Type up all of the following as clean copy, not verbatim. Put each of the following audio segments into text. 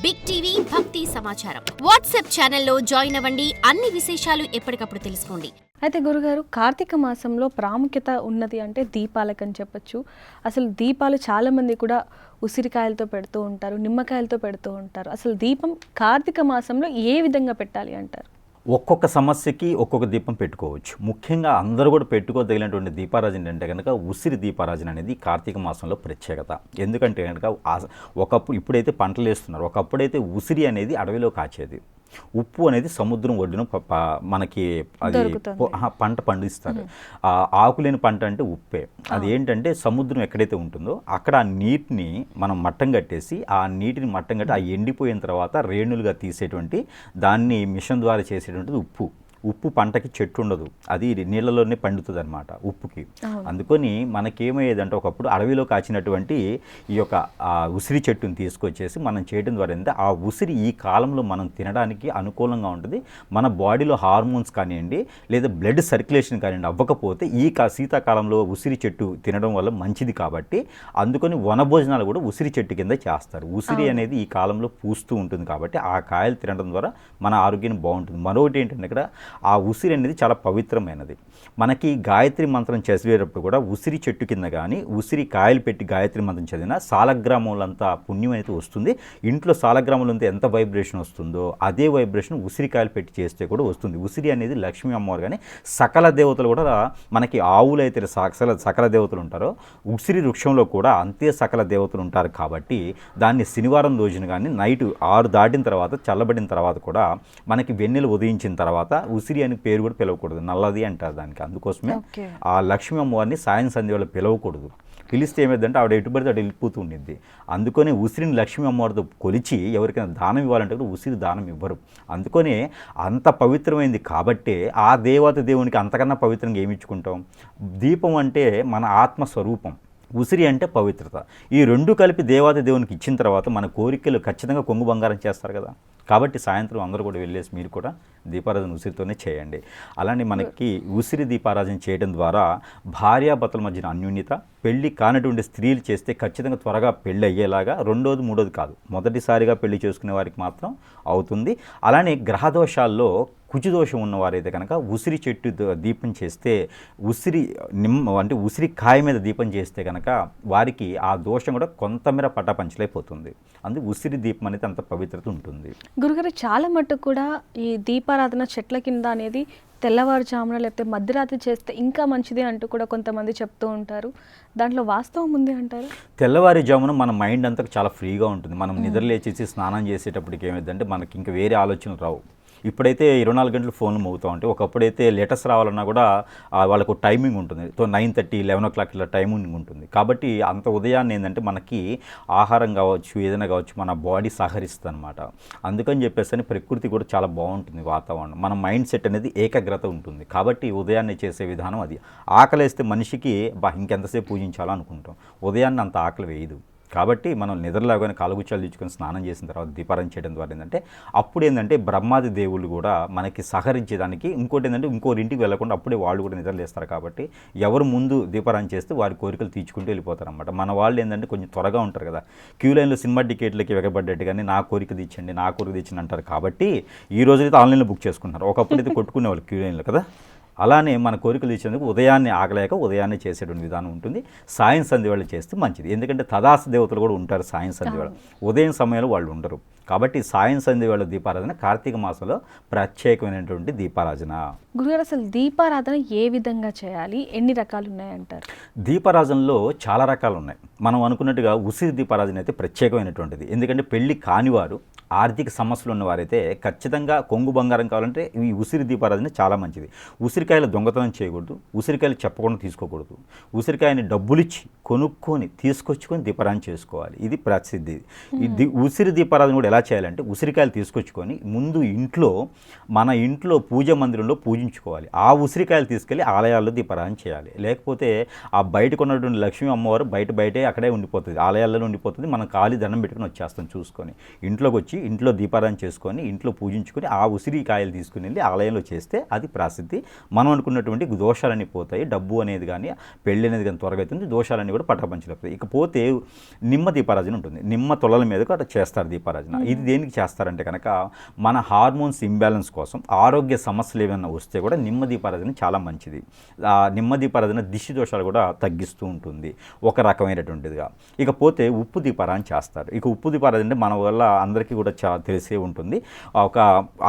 Big TV భక్తి సమాచారం WhatsApp ఛానల్లో జాయిన్ అవ్వండి. అన్ని విశేషాలు ఎప్పటికప్పుడు తెలుసుకోండి. అయితే గురుగారు, కార్తీక మాసంలో ప్రాముఖ్యత ఉన్నది అంటే దీపాలకని చెప్పొచ్చు. అసలు దీపాలు చాలామంది కూడా ఉసిరికాయలతో పెడుతూ ఉంటారు, నిమ్మకాయలతో పెడుతూ ఉంటారు. అసలు దీపం కార్తీక మాసంలో ఏ విధంగా పెట్టాలి అంటారు? ఒక్కొక్క సమస్యకి ఒక్కొక్క దీపం పెట్టుకోవచ్చు. ముఖ్యంగా అందరూ కూడా పెట్టుకోదగినటువంటి దీపారాజన అంటే కనుక ఉసిరి దీపారాజన అనేది కార్తీక మాసంలో ప్రత్యేకత. ఎందుకంటే కనుక ఒకప్పుడు ఇప్పుడైతే పంటలు వేస్తున్నారు, ఒకప్పుడైతే ఉసిరి అనేది అడవిలో కాచేది. ఉప్పు అనేది సముద్రం ఒడ్డున మనకి అది పంట పండిస్తారు. ఆకులేని పంట అంటే ఉప్పే. అది ఏంటంటే సముద్రం ఎక్కడైతే ఉంటుందో అక్కడ ఆ నీటిని మనం మట్టం కట్టేసి ఆ నీటిని మట్టం కట్టి ఆ ఎండిపోయిన తర్వాత రేణులుగా తీసేటువంటి దాన్ని మిషన్ ద్వారా చేసేటువంటిది ఉప్పు. ఉప్పు పంటకి చెట్టు ఉండదు, అది నీళ్ళలోనే పండుతుంది అనమాట ఉప్పుకి. అందుకని మనకేమయ్యేదంటే ఒకప్పుడు అడవిలో కాచినటువంటి ఈ యొక్క ఉసిరి చెట్టుని తీసుకొచ్చేసి మనం చేయడం ద్వారా ఏంటంటే ఆ ఉసిరి ఈ కాలంలో మనం తినడానికి అనుకూలంగా ఉంటుంది. మన బాడీలో హార్మోన్స్ కానివ్వండి లేదా బ్లడ్ సర్క్యులేషన్ కానివ్వండి అవ్వకపోతే ఈ శీతాకాలంలో ఉసిరి చెట్టు తినడం వల్ల మంచిది. కాబట్టి అందుకని వనభోజనాలు కూడా ఉసిరి చెట్టు కింద చేస్తారు. ఉసిరి అనేది ఈ కాలంలో పూస్తూ ఉంటుంది కాబట్టి ఆ కాయలు తినడం ద్వారా మన ఆరోగ్యం బాగుంటుంది. మరొకటి ఏంటంటే ఇక్కడ ఆ ఉసిరి అనేది చాలా పవిత్రమైనది. మనకి గాయత్రి మంత్రం చదివేటప్పుడు కూడా ఉసిరి చెట్టు కింద కానీ ఉసిరి కాయలు పెట్టి గాయత్రి మంత్రం చదివినా సాలగ్రాములంతా పుణ్యం అయితే వస్తుంది. ఇంట్లో సాలగ్రాములంతా ఎంత వైబ్రేషన్ వస్తుందో అదే వైబ్రేషన్ ఉసిరికాయలు పెట్టి చేస్తే కూడా వస్తుంది. ఉసిరి అనేది లక్ష్మీ అమ్మవారు కానీ సకల దేవతలు కూడా మనకి ఆవులు అయితే సకల దేవతలు ఉంటారో ఉసిరి వృక్షంలో కూడా అంతే సకల దేవతలు ఉంటారు. కాబట్టి దాన్ని శనివారం రోజున కానీ నైట్ 6 దాటిన తర్వాత చల్లబడిన తర్వాత కూడా మనకి వెన్నెలు ఉదయించిన తర్వాత ఉసిరి అని పేరు కూడా పిలవకూడదు, నల్లది అంటారు దానికి. అందుకోసమే ఆ లక్ష్మీ అమ్మవారిని సాయం సంధ్యలో పిలవకూడదు. పిలిస్తే ఏమైందంటే ఆవిడ ఎటుపడితే అటు వెళ్ళిపోతూ ఉండింది. అందుకని ఉసిరిని లక్ష్మీ అమ్మవారితో కొలిచి ఎవరికైనా దానం ఇవ్వాలంటే కూడా ఉసిరి దానం ఇవ్వరు. అందుకని అంత పవిత్రమైంది కాబట్టే ఆ దేవునికి అంతకన్నా పవిత్రంగా ఏమి ఇచ్చుకుంటాం? దీపం అంటే మన ఆత్మస్వరూపం, ఉసిరి అంటే పవిత్రత. ఈ రెండు కలిపి దేవునికి ఇచ్చిన తర్వాత మన కోరికలు ఖచ్చితంగా కొంగు బంగారం చేస్తారు కదా. కాబట్టి సాయంత్రం అందరూ కూడా వెళ్ళేసి మీరు కూడా దీపారాధన ఉసిరితోనే చేయండి. అలానే మనకి ఉసిరి దీపారాధన చేయడం ద్వారా భార్యాభర్తల మధ్యన అన్యోన్యత, పెళ్లి కానటువంటి స్త్రీలు చేస్తే ఖచ్చితంగా త్వరగా పెళ్ళి అయ్యేలాగా, రెండోది మూడోది కాదు మొదటిసారిగా పెళ్లి చేసుకునే వారికి మాత్రం అవుతుంది. అలానే గ్రహదోషాల్లో కుచిదోషం ఉన్నవారైతే కనుక ఉసిరి చెట్టు దీపం చేస్తే అంటే ఉసిరి కాయ మీద దీపం చేస్తే కనుక వారికి ఆ దోషం కూడా కొంతమేర పటాపంచలైపోతుంది. అందుకే ఉసిరి దీపం అనేది అంత పవిత్రత ఉంటుంది. గురుగారు, చాలా మట్టుకు కూడా ఈ దీపారాధన చెట్ల కింద అనేది తెల్లవారుజామున లేకపోతే మధ్యరాత్రి చేస్తే ఇంకా మంచిది అంటూ కూడా కొంతమంది చెప్తూ ఉంటారు. దాంట్లో వాస్తవం ఉంది అంటారు? తెల్లవారుజామున మన మైండ్ అంతా చాలా ఫ్రీగా ఉంటుంది. మనం నిద్ర లేచేసి స్నానం చేసేటప్పటికి ఏమైందంటే మనకి ఇంకా వేరే ఆలోచనలు రావు. ఇప్పుడైతే 24 గంటలు ఫోన్లు మోగుతూ ఉంటాయి. ఒకప్పుడైతే లెటర్స్ రావాలన్నా కూడా వాళ్ళకు టైమింగ్ ఉంటుంది. 9:30, 11 o'clock ఇలా టైమింగ్ ఉంటుంది. కాబట్టి అంత ఉదయాన్నే ఏంటంటే మనకి ఆహారం కావచ్చు ఏదైనా కావచ్చు మన బాడీ సహకరిస్తుంది అనమాట. అందుకని చెప్పేసి ప్రకృతి కూడా చాలా బాగుంటుంది వాతావరణం. మన మైండ్ సెట్ అనేది ఏకాగ్రత ఉంటుంది. కాబట్టి ఉదయాన్నే చేసే విధానం అది. ఆకలేస్తే మనిషికి ఇంకెంతసేపు పూజించాలో అనుకుంటాం, ఉదయాన్నే అంత ఆకలి వేయదు. కాబట్టి మనం నిద్రలాగానే కాలుగుచ్చాలు తీసుకొని స్నానం చేసిన తర్వాత దీపారాధన చేయడం ద్వారా ఏంటంటే అప్పుడు ఏంటంటే బ్రహ్మాది దేవుళ్ళు కూడా మనకి సహకరించేదానికి, ఇంకోటి ఏంటంటే ఇంకోరింటికి వెళ్ళకుండా అప్పుడే వాళ్ళు కూడా నిద్రలేస్తారు. కాబట్టి ఎవరు ముందు దీపారాధన చేస్తే వారి కోరికలు తీర్చుకుంటూ వెళ్ళిపోతారు అనమాట. మన వాళ్ళు ఏంటంటే కొంచెం త్వరగా ఉంటారు కదా, క్యూ లైన్లో సినిమా టికెట్లకి వెగబడ్డట్టుగానే నా కోరిక తీర్చండి అంటారు. కాబట్టి ఈ రోజైతే ఆన్లైన్లో బుక్ చేసుకుంటున్నారు. ఒకప్పుడు అయితే కొట్టుకునేవాళ్ళు క్యూ లైన్లో కదా. అలానే మన కోరికలు ఇచ్చేందుకు ఉదయాన్నే ఆగలేక ఉదయాన్నే చేసేటువంటి విధానం ఉంటుంది. సాయం సంధ్య వేళ చేస్తే మంచిది. ఎందుకంటే తదాస దేవతలు కూడా ఉంటారు సాయం సంధ్య వేళ, ఉదయం సమయంలో వాళ్ళు ఉండరు. కాబట్టి సాయం సంధ్య వేళ దీపారాధన కార్తీక మాసంలో ప్రత్యేకమైనటువంటి దీపారాధన. గురుగారు, అసలు దీపారాధన ఏ విధంగా చేయాలి, ఎన్ని రకాలు ఉన్నాయంటారు? దీపారాధనలో చాలా రకాలు ఉన్నాయి. మనం అనుకున్నట్టుగా ఉసిరి దీపారాధన అయితే ప్రత్యేకమైనటువంటిది. ఎందుకంటే పెళ్లి కానివారు, ఆర్థిక సమస్యలు ఉన్నవారైతే ఖచ్చితంగా కొంగు బంగారం కావాలంటే ఈ ఉసిరి దీపారాధన చాలా మంచిది. ఉసిరికాయలు దొంగతనం చేయకూడదు, ఉసిరికాయలు చెప్పకుండా తీసుకోకూడదు. ఉసిరికాయని డబ్బులిచ్చి కొనుక్కొని తీసుకొచ్చుకొని దీపారాధన చేసుకోవాలి. ఇది ప్రసిద్ధి. ఈ ఉసిరి దీపారాధన కూడా ఎలా చేయాలంటే ఉసిరికాయలు తీసుకొచ్చుకొని ముందు మన ఇంట్లో పూజ మందిరంలో పూజించుకోవాలి. ఆ ఉసిరికాయలు తీసుకెళ్ళి ఆలయాల్లో దీపారాధన చేయాలి. లేకపోతే ఆ బయటకు ఉన్నటువంటి లక్ష్మీ అమ్మవారు బయటే అక్కడే ఉండిపోతుంది, ఆలయాల్లో ఉండిపోతుంది. మనం ఖాళీ దండం పెట్టుకుని వచ్చేస్తాం చూసుకొని. ఇంట్లోకి వచ్చి ఇంట్లో దీపారాధన చేసుకొని ఇంట్లో పూజించుకొని ఆ ఉసిరికాయలు తీసుకుని వెళ్ళి ఆలయంలో చేస్తే అది ప్రసిద్ధి. మనం అనుకున్నటువంటి దోషాలన్నీ పోతాయి, డబ్బు అనేది కానీ పెళ్ళి అనేది కానీ త్వరగా అవుతుంది, దోషాలన్నీ కూడా పటాపంచలేకపోతాయి. ఇకపోతే నిమ్మ దీపారాజన ఉంటుంది, నిమ్మ తొలల మీదకు అట్లా చేస్తారు దీపారాజన. ఇది దేనికి చేస్తారంటే కనుక మన హార్మోన్స్ ఇంబ్యాలెన్స్ కోసం, ఆరోగ్య సమస్యలు ఏమైనా వస్తే కూడా నిమ్మ దీపారాజన చాలా మంచిది. ఆ నిమ్మ దీపారాజన దిష్టి దోషాలు కూడా తగ్గిస్తూ ఉంటుంది ఒక రకమైనటువంటిదిగా. ఇకపోతే ఉప్పు దీపారాధన చేస్తారు. ఇక ఉప్పు దీపారాధన అంటే మన వల్ల అందరికీ కూడా తెలిసే ఉంటుంది. ఒక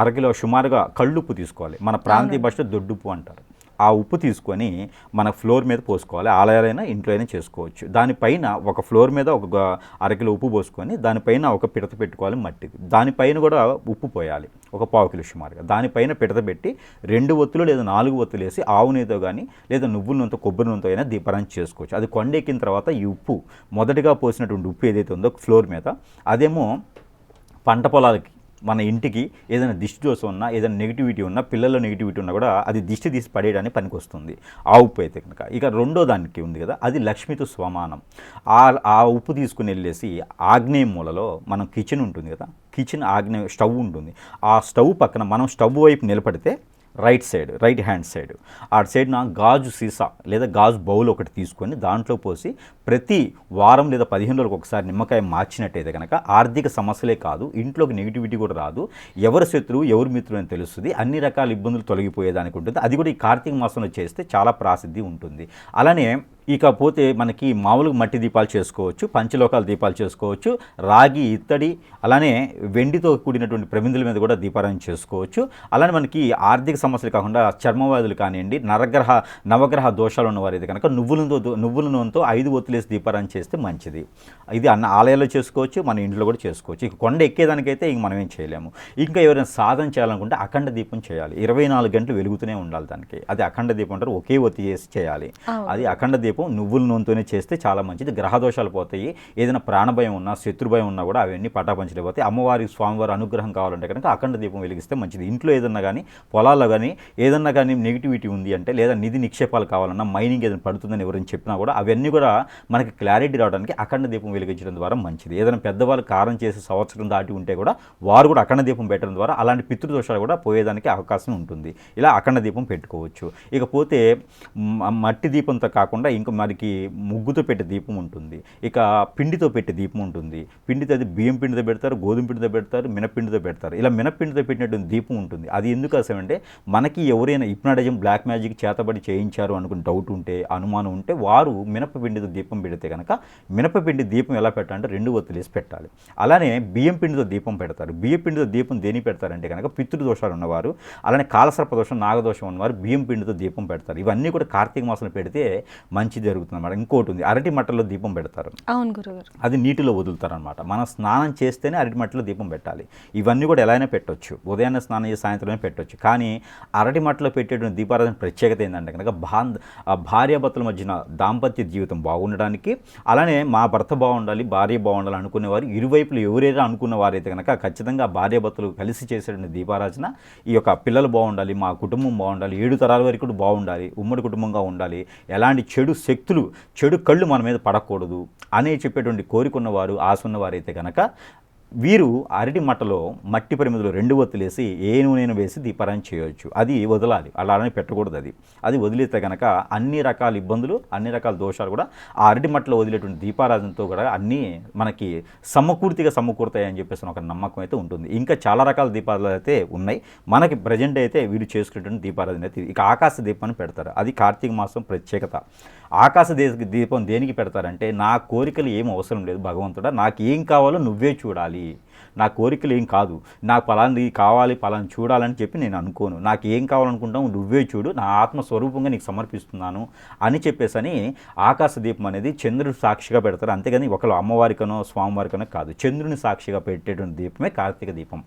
అరకిలో సుమారుగా కళ్ళుప్పు తీసుకోవాలి, మన ప్రాంతీయ భాషలో దొడ్డుప్పు అంటారు. ఆ ఉప్పు తీసుకొని మన ఫ్లోర్ మీద పోసుకోవాలి. ఆలయాలైనా ఇంట్లో అయినా చేసుకోవచ్చు. దానిపైన ఒక ఫ్లోర్ మీద ఒక అరకిలో ఉప్పు పోసుకొని దానిపైన ఒక పిడత పెట్టుకోవాలి మట్టిది. దానిపైన కూడా ఉప్పు పోయాలి ఒక 1/4 కిలో సుమారుగా. దానిపైన పిడత పెట్టి 2 ఒత్తులు లేదా 4 ఒత్తులు వేసి ఆవు నెయ్యితో కానీ లేదా నువ్వుల నూనెతో కొబ్బరి నూనెతో అయినా దీపారాధన చేసుకోవచ్చు. అది కొండెక్కిన తర్వాత ఈ ఉప్పు మొదటిగా పోసినటువంటి ఉప్పు ఏదైతే ఉందో ఫ్లోర్ మీద, అదేమో పంట పొలాలకి మన ఇంటికి ఏదైనా దిష్టి దోషం ఉన్నా, ఏదైనా నెగిటివిటీ ఉన్నా, పిల్లల్లో నెగిటివిటీ ఉన్నా కూడా అది దిష్టి తీసి పడేయడానికి పనికి వస్తుంది ఆ ఉప్పు అయితే కనుక. ఇక రెండో దానికి ఉంది కదా, అది లక్ష్మితో సమానం. ఆ ఉప్పు తీసుకుని వెళ్ళేసి ఆగ్నేయ మూలలో మనం కిచెన్ ఉంటుంది కదా, కిచెన్ ఆగ్నేయ స్టవ్ ఉంటుంది. ఆ స్టవ్ పక్కన మనం స్టవ్ వైపు నిలబడితే రైట్ హ్యాండ్ సైడ్ ఆ సైడ్న గాజు సీసా లేదా గాజు బౌల్ ఒకటి తీసుకొని దాంట్లో పోసి ప్రతి వారం లేదా 15 రోజులకు ఒకసారి నిమ్మకాయ మార్చినట్టయితే కనుక ఆర్థిక సమస్యలే కాదు, ఇంట్లోకి నెగిటివిటీ కూడా రాదు, ఎవరి శత్రువు ఎవరి మిత్రుడు అని తెలుస్తుంది, అన్ని రకాల ఇబ్బందులు తొలగిపోయేదానికి ఉంటుంది. అది కూడా ఈ కార్తీక మాసంలో చేస్తే చాలా ప్రాసిద్ధి ఉంటుంది. అలానే ఇకపోతే మనకి మామూలుగా మట్టి దీపాలు చేసుకోవచ్చు, పంచలోకాల దీపాలు చేసుకోవచ్చు, రాగి, ఇత్తడి, అలానే వెండితో కూడినటువంటి ప్రమిదల మీద కూడా దీపారాధన చేసుకోవచ్చు. అలానే మనకి ఆర్థిక సమస్యలు కాకుండా చర్మవ్యాధులు కానివ్వండి, నవగ్రహ దోషాలు ఉన్నవారు అయితే కనుక నువ్వుల నూనెతో 5 ఒత్తులేసి దీపారాధన చేస్తే మంచిది. ఇది ఆలయాల్లో చేసుకోవచ్చు, మన ఇంట్లో కూడా చేసుకోవచ్చు. ఇక కొండ ఎక్కేదానికైతే ఇంక మనం ఏం చేయలేము. ఇంకా ఎవరైనా సాధన చేయాలనుకుంటే అఖండ దీపం చేయాలి, 24 గంటలు వెలుగుతూనే ఉండాలి దానికి. అది అఖండ దీపం అంటారు, ఒకే ఒత్తి చేసి చేయాలి. అది అఖండ దీపం నువ్వుల నూనెతోనే చేస్తే చాలా మంచిది. గ్రహ దోషాలు పోతాయి, ఏదైనా ప్రాణభయం ఉన్నా శత్రుభయం ఉన్నా కూడా అవన్నీ పటాపంచలేకపోతాయి. అమ్మవారి స్వామివారి అనుగ్రహం కావాలంటే కనుక అఖండ దీపం వెలిగిస్తే మంచిది. ఇంట్లో ఏదన్నా కానీ పొలాల్లో కానీ ఏదన్నా కానీ నెగిటివిటీ ఉంది అంటే, లేదా నిధి నిక్షేపాలు కావాలన్నా, మైనింగ్ ఏదైనా పడుతుందని ఎవరైనా చెప్పినా కూడా అవన్నీ కూడా మనకి క్లారిటీ రావడానికి అఖండ దీపం వెలిగించడం ద్వారా మంచిది. ఏదైనా పెద్దవాళ్ళు కారం చేసి సంవత్సరం దాటి ఉంటే కూడా వారు కూడా అఖండ దీపం పెట్టడం ద్వారా అలాంటి పితృదోషాలు కూడా పోయేదానికి అవకాశం ఉంటుంది. ఇలా అఖండ దీపం పెట్టుకోవచ్చు. ఇకపోతే మట్టి దీపంతో కాకుండా ఇంకా మనకి ముగ్గుతో పెట్టే దీపం ఉంటుంది, ఇక పిండితో పెట్టే దీపం ఉంటుంది. పిండితో అది బియ్యం పిండితో పెడతారు, గోధుమ పిండితో పెడతారు, మినపిండితో పెడతారు. ఇలా మినపిండితో పెట్టినటువంటి దీపం ఉంటుంది. అది ఎందుకు అంటే మనకి ఎవరైనా హిప్నాటిజం, బ్లాక్ మ్యాజిక్ చేతబడి చేయించారు అనుకుని డౌట్ ఉంటే, అనుమానం ఉంటే వారు మినపపిండితో దీపం పెడితే కనుక మినపపిండి దీపం ఎలా పెట్టాలంటే 2 ఒత్తులేసి పెట్టాలి. అలానే బియ్యం పిండితో దీపం పెడతారు. బియ్యం పిండితో దీపం దేని పెడతారంటే కనుక పితృదోషాలు ఉన్నవారు, అలానే కాలసర్ప దోషం, నాగదోషం ఉన్నవారు బియ్యం పిండితో దీపం పెడతారు. ఇవన్నీ కూడా కార్తీక మాసంలో పెడితే మంచి జరుగుతుంది అన్నమాట. ఇంకోటి ఉంది, అరటి మట్టలో దీపం పెడతారు. అవును గురుగారు. అది నీటిలో వదులుతారు అనమాట. మనం స్నానం చేస్తేనే అరటి మట్టలో దీపం పెట్టాలి. ఇవన్నీ కూడా ఎలా అయినా పెట్టవచ్చు, ఉదయాన్నే స్నానం చేసి సాయంత్రమే పెట్టవచ్చు. కానీ అరటి మట్టలో పెట్టేటువంటి దీపారాధన ప్రత్యేకత ఏంటంటే కనుక భార్యాభర్తల మధ్యన దాంపత్య జీవితం బాగుండడానికి, అలానే మా భర్త బాగుండాలి, భార్య బాగుండాలి అనుకునేవారు, ఇరువైపులు ఎవరైనా అనుకున్న వారైతే కనుక ఖచ్చితంగా భార్యాభర్తలు కలిసి చేసేటువంటి దీపారాధన ఈ యొక్క పిల్లలు బాగుండాలి, మా కుటుంబం బాగుండాలి, 7 తరాల వరకు కూడా బాగుండాలి, ఉమ్మడి కుటుంబంగా ఉండాలి, ఎలాంటి చెడు శక్తులు, చెడు కళ్ళు మన మీద పడకూడదు అనే చెప్పేటువంటి కోరికున్నవారు, ఆశ ఉన్నవారైతే కనుక వీరు అరటి మట్టలో మట్టి పరిమితిలో 2 ఒత్తులేసి ఏ నూనెను వేసి దీపారాధన చేయవచ్చు. అది వదలాలి, అలానే పెట్టకూడదు. అది వదిలేస్తే కనుక అన్ని రకాల ఇబ్బందులు, అన్ని రకాల దోషాలు కూడా ఆ అరటి మట్టలో వదిలేటువంటి దీపారాధనతో కూడా అన్నీ మనకి సమకూరుతాయి అని చెప్పేసి ఒక నమ్మకం అయితే ఉంటుంది. ఇంకా చాలా రకాల దీపాలు అయితే ఉన్నాయి. మనకి ప్రజెంట్ అయితే వీరు చేసుకునేటువంటి దీపారాధన అయితే ఇక ఆకాశ దీపాన్ని పెడతారు. అది కార్తీక మాసం ప్రత్యేకత. ఆకాశ దీపం దేనికి పెడతారంటే, నా కోరికలు ఏం అవసరం లేదు భగవంతుడా, నాకు ఏం కావాలో నువ్వే చూడాలి, నా కోరికలు ఏం కాదు, నాకు పలాంటి కావాలి, పలాని చూడాలని చెప్పి నేను అనుకోను, నాకు ఏం కావాలనుకుంటావు నువ్వే చూడు, నా ఆత్మస్వరూపంగా నీకు సమర్పిస్తున్నాను అని చెప్పేసి ఆకాశ దీపం అనేది చంద్రుడు సాక్షిగా పెడతారు. అంతేగాని ఒకళ్ళు అమ్మవారికనో స్వామివారికనో కాదు, చంద్రుని సాక్షిగా పెట్టేటువంటి దీపమే కార్తీక దీపం.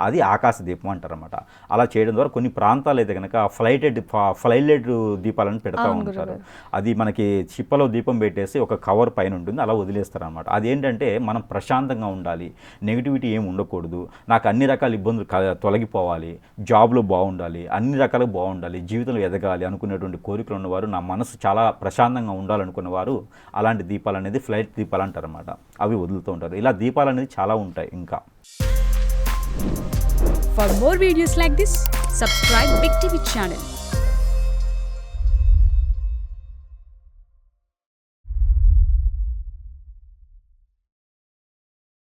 అది ఆకాశ దీపం అంటారన్నమాట. అలా చేయడం ద్వారా కొన్ని ప్రాంతాలు అయితే కనుక ఫ్లైలెట్ దీపాలను పెడతా ఉంటారు. అది మనకి చిప్పలో దీపం పెట్టేసి ఒక కవర్ పైన ఉంటుంది, అలా వదిలేస్తారనమాట. అదేంటంటే మనం ప్రశాంతంగా ఉండాలి, నెగిటివిటీ ఏమి ఉండకూడదు, నాకు అన్ని రకాల ఇబ్బందులు తొలగిపోవాలి, జాబ్లో బాగుండాలి, అన్ని రకాలుగా బాగుండాలి, జీవితంలో ఎదగాలి అనుకునేటువంటి కోరికలు ఉన్నవారు, నా మనసు చాలా ప్రశాంతంగా ఉండాలనుకున్నవారు అలాంటి దీపాలు అనేది ఫ్లైట్ దీపాలు అంటారన్నమాట. అవి వదులుతూ ఉంటారు. ఇలా దీపాలు అనేది చాలా ఉంటాయి. ఇంకా For more videos like this, subscribe Big TV channel.